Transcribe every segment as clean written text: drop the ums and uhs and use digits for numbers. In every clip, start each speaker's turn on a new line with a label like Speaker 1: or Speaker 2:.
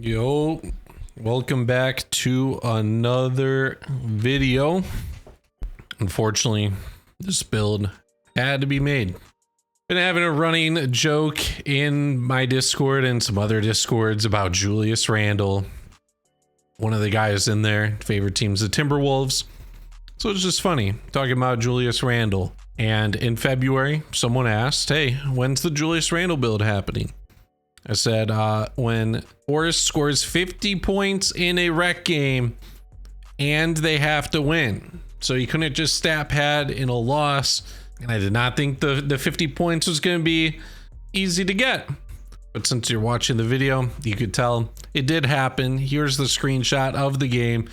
Speaker 1: Yo, welcome back to another video. Unfortunately, this build had to be made. Been having a running joke in my Discord and some other Discords about Julius Randle. One of the guys in there, favorite team's the Timberwolves. So it's just funny talking about Julius Randle. And in February, someone asked, hey, when's the Julius Randle build happening? I said, when Forrest scores 50 points in a rec game and they have to win. So you couldn't just stat pad in a loss. And I did not think the 50 points was going to be easy to get. But since you're watching the video, you could tell it did happen. Here's the screenshot of the game.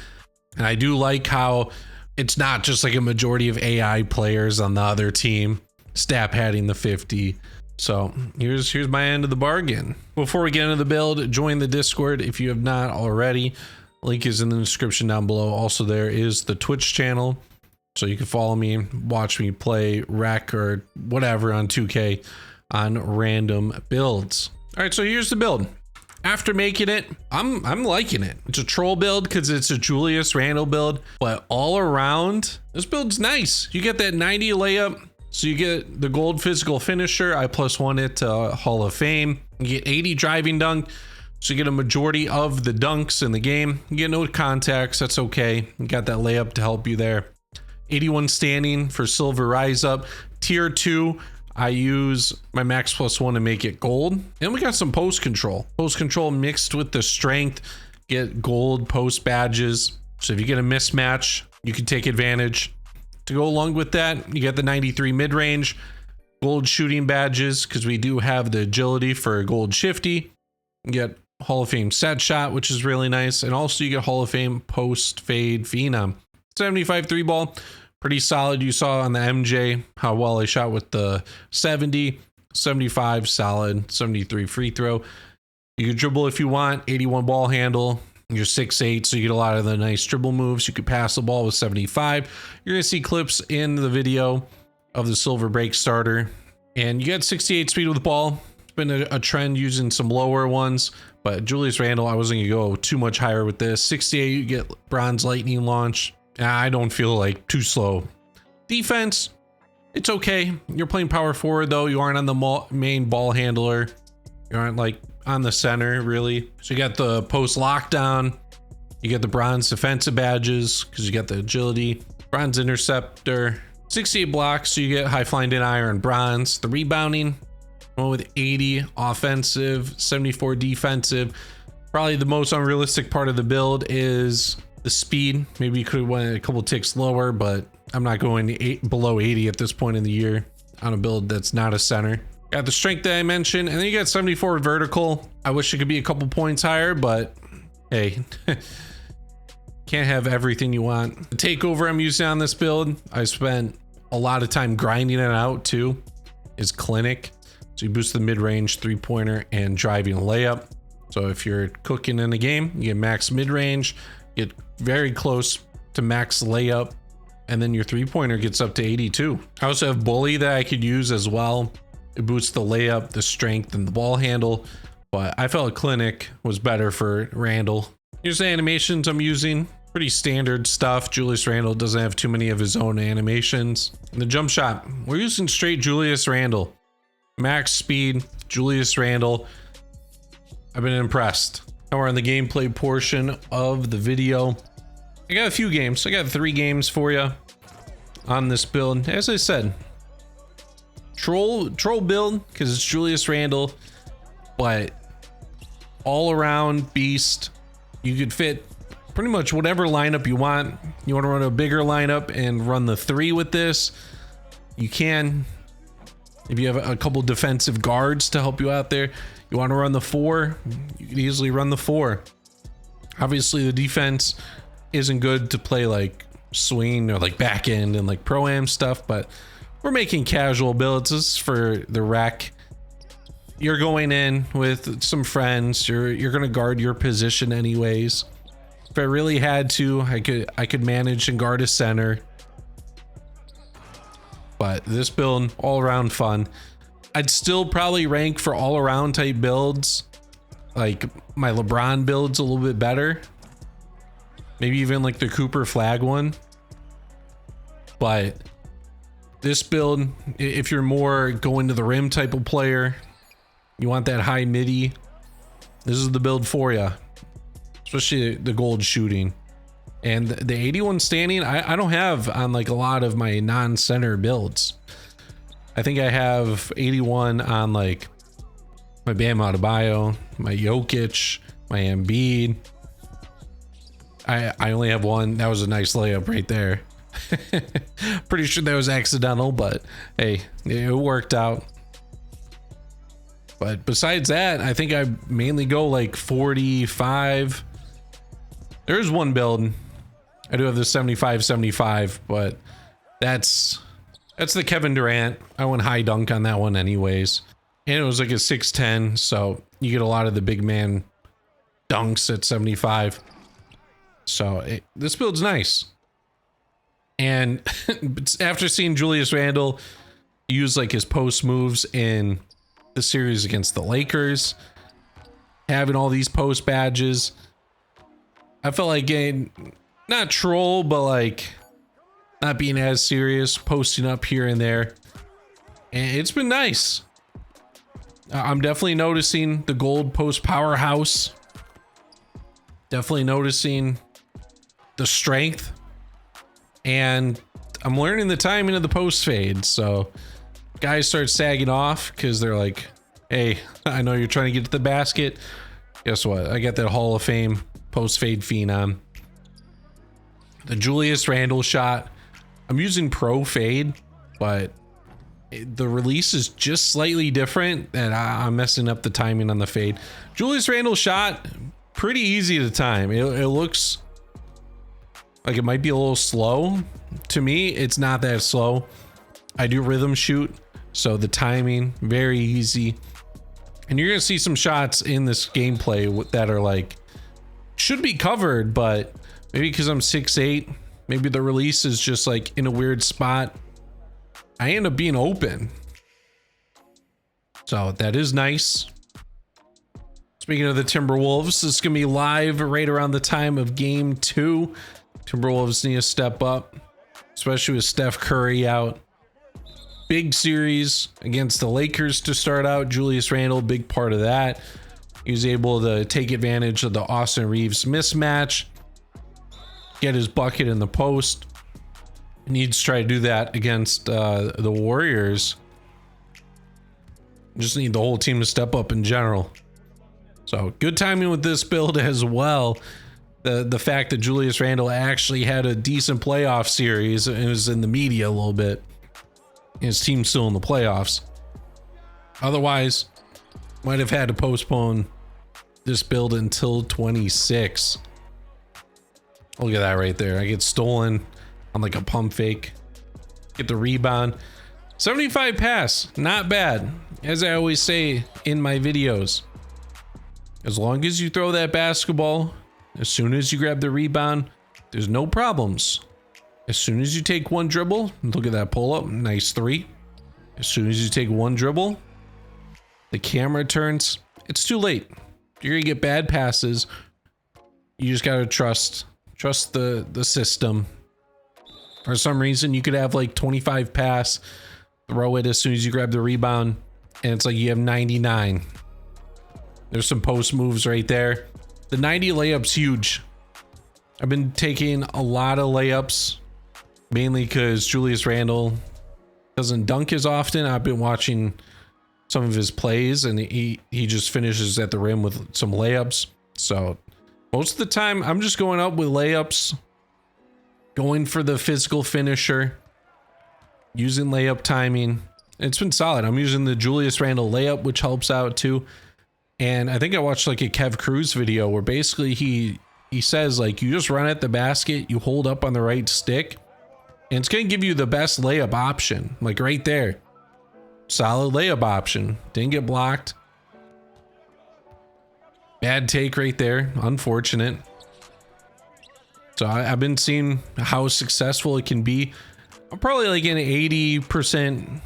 Speaker 1: And I do like how it's not just like a majority of AI players on the other team stat padding the 50. So here's my end of the bargain. Before we get into the build, join the Discord if you have not already. Link is in the description down below. Also, there is the Twitch channel, so you can follow me, watch me play rec or whatever on 2K on random builds. All right, so here's the build. After making it, I'm liking it. It's a troll build because it's a Julius Randle build, but all around, this build's nice. You get that 90 layup. So you get the gold physical finisher. I +1 it to Hall of Fame. You get 80 driving dunk. So you get a majority of the dunks in the game. You get no contacts. That's okay. You got that layup to help you there. 81 standing for silver rise up. Tier 2, I use my max +1 to make it gold. And we got some post control. Post control mixed with the strength. Get gold post badges. So if you get a mismatch, you can take advantage. To go along with that, you get the 93 mid-range, gold shooting badges, because we do have the agility for gold shifty. You get Hall of Fame set shot, which is really nice. And also you get Hall of Fame post fade phenom. 75 3 ball, pretty solid. You saw on the MJ how well I shot with the 70, 75 solid, 73 free throw. You can dribble if you want, 81 ball handle. You're 6'8", so you get a lot of the nice dribble moves. You could pass the ball with 75. You're going to see clips in the video of the silver break starter. And you get 68 speed with the ball. It's been a trend using some lower ones. But Julius Randle, I wasn't going to go too much higher with this. 68, you get bronze lightning launch. I don't feel like too slow. Defense, it's okay. You're playing power forward, though. You aren't on the main ball handler. You aren't like on the center, really. So you got the post lockdown, you get the bronze defensive badges because you got the agility, bronze interceptor, 68 blocks, so you get high flying denier and bronze. The rebounding, one with 80 offensive, 74 defensive. Probably the most unrealistic part of the build is the speed. Maybe you could have went a couple ticks lower, but I'm not going below 80 at this point in the year on a build that's not a center. Got the strength that I mentioned, and then you got 74 vertical. I wish it could be a couple points higher, but hey, can't have everything you want. The takeover I'm using on this build, I spent a lot of time grinding it out too, is Clinic. So you boost the mid-range, three-pointer, and driving layup. So if you're cooking in a game, you get max mid-range, get very close to max layup, and then your three-pointer gets up to 82. I also have Bully that I could use as well. It boosts the layup, the strength, and the ball handle, but I felt Clinic was better for Randle. Here's the animations I'm using. Pretty standard stuff. Julius Randle doesn't have too many of his own animations. And the jump shot, we're using straight Julius Randle. Max speed, Julius Randle. I've been impressed. Now we're on the gameplay portion of the video. I got a few games. I got 3 games for you on this build. As I said, troll build because it's Julius Randle, but all around beast. You could fit pretty much whatever lineup you want. You want to run a bigger lineup and run the 3 with this, you can. If you have a couple defensive guards to help you out there, you want to run the 4, you can easily run the 4. Obviously the defense isn't good to play like swing or like back end and like pro-am stuff, but we're making casual builds. This is for the rec. You're going in with some friends. You're gonna guard your position anyways. If I really had to, I could manage and guard a center. But this build, all around fun. I'd still probably rank for all around type builds like my LeBron build's a little bit better. Maybe even like the Cooper flag one. But this build, if you're more going to the rim type of player, you want that high midi, this is the build for you. Especially the gold shooting. And the 81 standing, I don't have on like a lot of my non-center builds. I think I have 81 on like my Bam Adebayo, my Jokic, my Embiid. I only have one. That was a nice layup right there. Pretty sure that was accidental, but hey, it worked out. But besides that, I think I mainly go like 45. There's one build. I do have the 75-75, but that's the Kevin Durant. I went high dunk on that one anyways. And it was like a 6'10", so you get a lot of the big man dunks at 75. So this build's nice. And after seeing Julius Randle use like his post moves in the series against the Lakers, having all these post badges, I felt like getting, not troll, but like not being as serious, posting up here and there. And it's been nice. I'm definitely noticing the gold post powerhouse. Definitely noticing the strength. And I'm learning the timing of the post fade. So guys start sagging off because they're like, hey, I know you're trying to get to the basket. Guess what? I got that Hall of Fame post fade phenom. The Julius Randle shot. I'm using pro fade, but the release is just slightly different and I'm messing up the timing on the fade. Julius Randle shot pretty easy to time. It looks like it might be a little slow. To me, it's not that slow. I do rhythm shoot, so the timing very easy. And you're gonna see some shots in this gameplay that are like should be covered, but maybe because I'm 6'8", maybe the release is just like in a weird spot. I end up being open. So that is nice. Speaking of the Timberwolves, it's going to be live right around the time of game 2. Timberwolves need to step up, especially with Steph Curry out. Big series against the Lakers to start out. Julius Randle, big part of that. He was able to take advantage of the Austin Reeves mismatch, get his bucket in the post. Needs to try to do that against the Warriors. Just need the whole team to step up in general. So good timing with this build as well. The fact that Julius Randle actually had a decent playoff series and was in the media a little bit. His team's still in the playoffs. Otherwise, might have had to postpone this build until 26. Look at that right there. I get stolen on like a pump fake, get the rebound. 75 pass, not bad. As I always say in my videos, as long as you throw that basketball, as soon as you grab the rebound, there's no problems. As soon as you take one dribble, look at that pull up, nice 3. As soon as you take one dribble, the camera turns, it's too late. You're gonna get bad passes. You just gotta trust the system. For some reason, you could have like 25 pass, throw it as soon as you grab the rebound, and it's like you have 99. There's some post moves right there. The 90 layup's huge. I've been taking a lot of layups, mainly because Julius Randle doesn't dunk as often. I've been watching some of his plays, and he just finishes at the rim with some layups. So most of the time, I'm just going up with layups. Going for the physical finisher, using layup timing. It's been solid. I'm using the Julius Randle layup, which helps out too. And I think I watched like a Kev Cruz video where basically he says like you just run at the basket, you hold up on the right stick, and it's gonna give you the best layup option. Like right there, solid layup option. Didn't get blocked. Bad take right there. Unfortunate. So I've been seeing how successful it can be. I'm probably like an 80%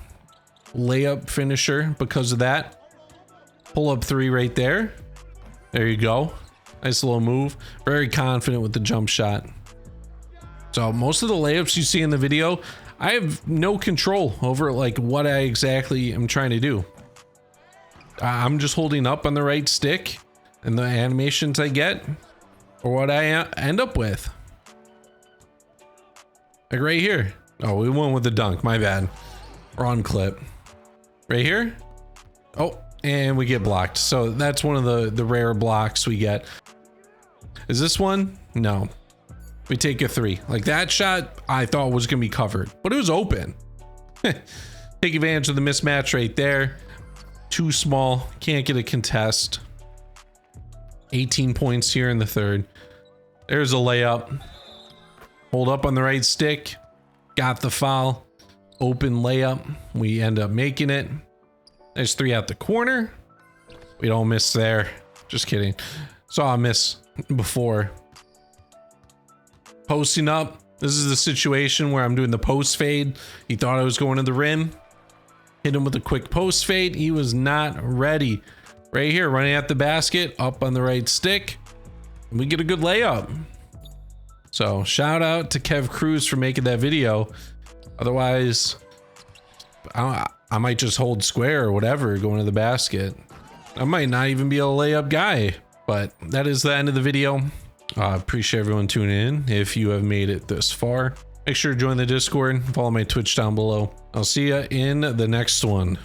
Speaker 1: layup finisher because of that. Pull up 3 right there. There you go. Nice little move. Very confident with the jump shot. So most of the layups you see in the video, I have no control over like what I exactly am trying to do. I'm just holding up on the right stick and the animations I get or what I end up with. Like right here. Oh, we went with the dunk. My bad. Wrong clip. Right here. Oh, and we get blocked. So that's one of the rare blocks we get. Is this one? No. We take a 3. Like that shot I thought was going to be covered, but it was open. Take advantage of the mismatch right there. Too small. Can't get a contest. 18 points here in the third. There's a layup. Hold up on the right stick. Got the foul. Open layup. We end up making it. There's 3 out the corner. We don't miss there. Just kidding. Saw a miss before. Posting up. This is the situation where I'm doing the post fade. He thought I was going to the rim. Hit him with a quick post fade. He was not ready. Right here, running at the basket, up on the right stick. And we get a good layup. So shout out to Kev Cruz for making that video. Otherwise, I might just hold square or whatever going to the basket. I might not even be a layup guy, but that is the end of the video. Appreciate everyone tuning in. If you have made it this far, make sure to join the Discord, follow my Twitch down below. I'll see you in the next one.